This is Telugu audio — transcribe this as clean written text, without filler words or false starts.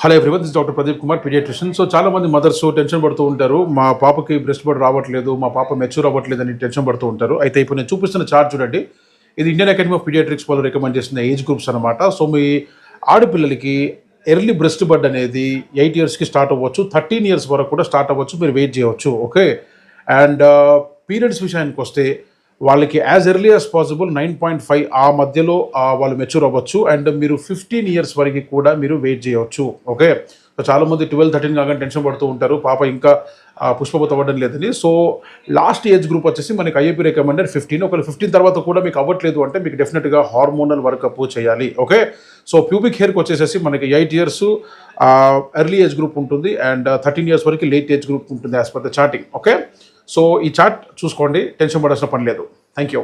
Hello everyone, this doctor Pradeep Kumar, paediatrician. So చాలా మంది మదర్స్ టెన్షన్ పడుతూ ఉంటారు, మా పాపకి బ్రెస్ట్ బర్డ్ రావట్లేదు, మా పాప మెచ్యూర్ అవ్వట్లేదు అని టెన్షన్ పడుతూ ఉంటారు. అయితే ఇప్పుడు నేను చూపిస్తున్న చార్ట్ చూడండి, ఇది ఇండియన్ అకాడమీ ఆఫ్ పీడియాట్రిక్స్ వాళ్ళు రికమెండ్ చేసిన ఏజ్ గ్రూప్స్ అనమాట. సో మీ ఆడపిల్లలకి ఎర్లీ బ్రెస్ట్ బర్డ్ అనేది 8 ఇయర్స్కి స్టార్ట్ అవ్వచ్చు, 13 ఇయర్స్ వరకు కూడా స్టార్ట్ అవ్వచ్చు, మీరు వెయిట్ చేయవచ్చు. ఓకే. అండ్ పీరియడ్స్ విషయానికి వస్తే వాళ్ళకి యాజ్ ఎర్లీ యాజ్ పాసిబుల్ 9.5 ఆ మధ్యలో వాళ్ళు మెచ్యూర్ అవ్వచ్చు. అండ్ మీరు 15 ఇయర్స్ వరకు కూడా మీరు వెయిట్ చేయవచ్చు. ఓకే. సో చాలామంది 12-13 కాగానే టెన్షన్ పడుతూ ఉంటారు, పాప ఇంకా పుష్పవత అవ్వడం లేదని. సో లాస్ట్ ఏజ్ గ్రూప్ వచ్చేసి మనకి ఐఏపీ రికమెండెడ్ 15. ఒకవేళ 15 తర్వాత కూడా మీకు అవ్వట్లేదు అంటే మీకు డెఫినెట్గా హార్మోనల్ వర్కప్ చేయాలి. ఓకే. సో ప్యూబిక్ హెయిర్కి వచ్చేసేసి మనకి 8 ఇయర్స్ ఎర్లీ ఏజ్ గ్రూప్ ఉంటుంది, అండ్ 13 ఇయర్స్ వరకు లేట్ ఏజ్ గ్రూప్ ఉంటుంది as per the charting. Okay. So ఈ చార్ట్ చూసుకోండి, టెన్షన్ పడాల్సిన పని లేదు. Thank you.